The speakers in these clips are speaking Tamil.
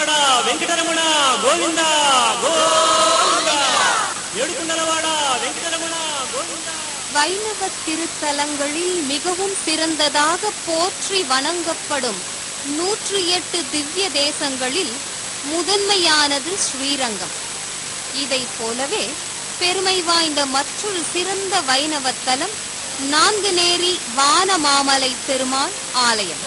ఏడుకొండలవాడ వెంకటరమణ గోవింద గోవింద ఏడుకొండలవాడ వెంకటరమణ గోవింద. வைணவ திருத்தலங்களில் மிகவும் சிறந்ததாக போற்றி வணங்கப்படும் 108 திவ்ய தேசங்களில் முதன்மையானது ஸ்ரீரங்கம். இதை போலவே பெருமை வாய்ந்த மற்றொரு சிறந்த வைணவ தலம் நான்குநேரி வானமாமலை பெருமாள் ஆலயம்.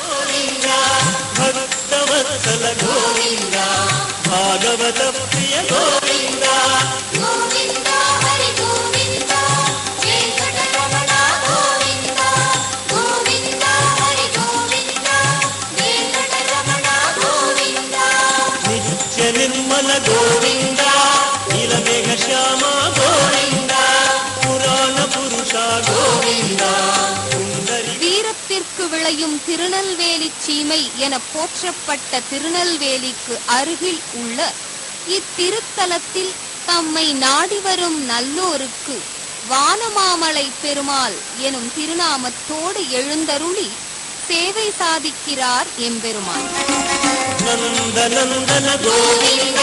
నిర్మల గోవింద నీలమేఘ శ్యామ గోవింద புராண புருஷா கோவிந்த. வீரத்திற்கு விளையும் திருநெல்வேலி சீமை என போற்றப்பட்ட திருநெல்வேலிக்கு அருகில் உள்ள இத்திருத்தலத்தில் தம்மை நாடி வரும் நல்லோருக்கு வானமாமலை பெருமாள் எனும் திருநாமத்தோடு எழுந்தருளி சேவை சாதிக்கிறார் எம்பெருமான். நந்த நந்தன கோவிந்த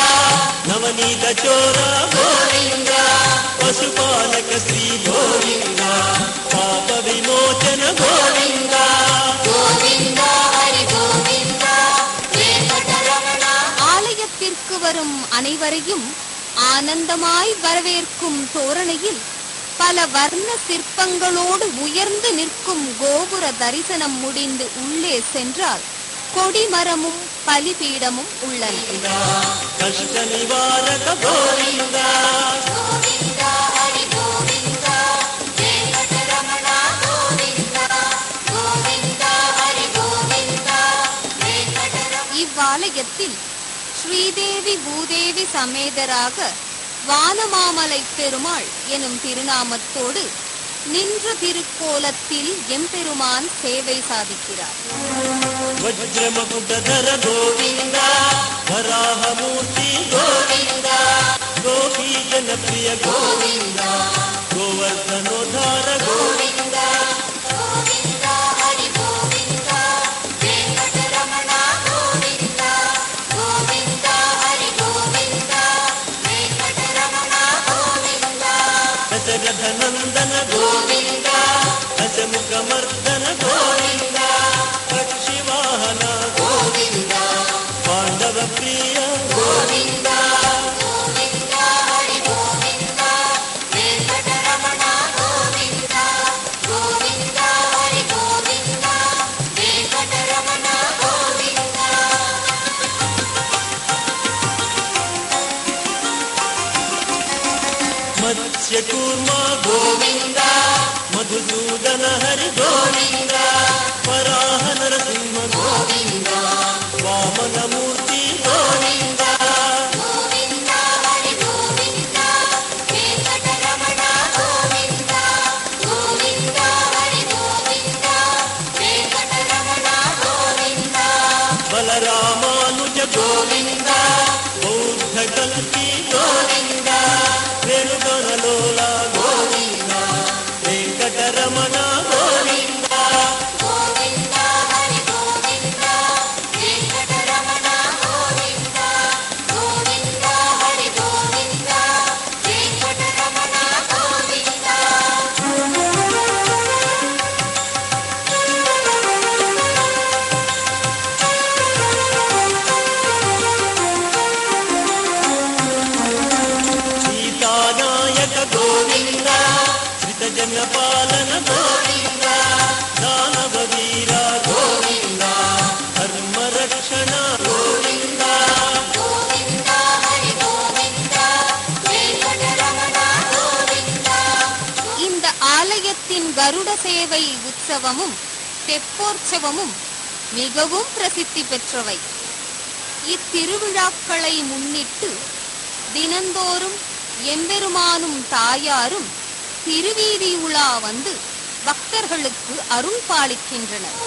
நவநீத சோர கோவிந்த பசுபாலக ஸ்ரீ கோவிந்த பாப விமோச்சன கோவிந்த கோவிந்த ஹரி கோவிந்த. ஆலயத்திற்கு வரும் அனைவரையும் ஆனந்தமாய் வரவேற்கும் தோரணையில் பல வர்ண சிற்பங்களோடு உயர்ந்து நிற்கும் கோபுர தரிசனம் முடிந்து உள்ளே சென்றால் கொடிமரமும் பலிபீடமும் உள்ளன. கஷ்ட நிவாரக கோவிந்த இவ்வாலயத்தில் ஸ்ரீதேவி பூதேவி சமேதராக வானமாமலை பெருமாள் எனும் திருநாமத்தோடு நின்ற திருக்கோலத்தில் எம்பெருமான் சேவை சாதிக்கிறார். வஜ்ரமகுடதர கோவிந்த வராஹமூர்த்தி கோவிந்த கோபி ஜனப்ரிய கோவிந்த கோவர்தனோதார கோவிந்த கோவிந்த ஹரி கோவிந்த வெங்கடரமண கோவிந்த கோவிந்த ஹரி கோவிந்த வெங்கடரமண கோவிந்த தசரத நந்தன கோவிந்த தசமுகமர்தன கோவிந்த பட்சிவாஹன கோவிந்த பாண்டவ பிரிய கோவிந்த கோவிந்த ஹரி கோவிந்த வெங்கடரமண கோவிந்த கோவிந்த ஹரி கோவிந்த வெங்கடரமண கோவிந்த. மத்ஸ்யகூர்மா கோவிந்த மதுசூதன ஹரி கோவிந்த வராஹ நரசிம்ம கோவிந்த வாமனமூர்த்தி கோவிந்த கோவிந்த ஹரி கோவிந்த வெங்கடரமண கோவிந்த கோவிந்த ஹரி கோவிந்த வெங்கடரமண கோவிந்த பலராமானுஜ கோவிந்த பௌத்த கல்கி கோவிந்த வேணுகனலோல கோவிந்த வெங்கடரமண கோவிந்த கோவிந்த ஹரி கோவிந்த வெங்கடரமண கோவிந்த கோவிந்த ஹரி கோவிந்த வெங்கடரமண கோவிந்த. சீதாநாயக கோவிந்த ஸ்ரிதஜன பாலன கோவிந்த தானவ வீர கோவிந்த தர்ம ரக்ஷண கோவிந்த கோவிந்த ஹரி கோவிந்த வெங்கடரமண கோவிந்த. இந்த ஆலயத்தின் கருட சேவை உற்சவமும் தெப்போற்சவமும் மிகவும் பிரசித்தி பெற்றவை. இத்திருவிழாக்களை முன்னிட்டு தினந்தோறும் எம்பெருமானும் தாயாரும் திருவீதி உலா வந்து பக்தர்களுக்கு அருள் பாலிக்கின்றனர்.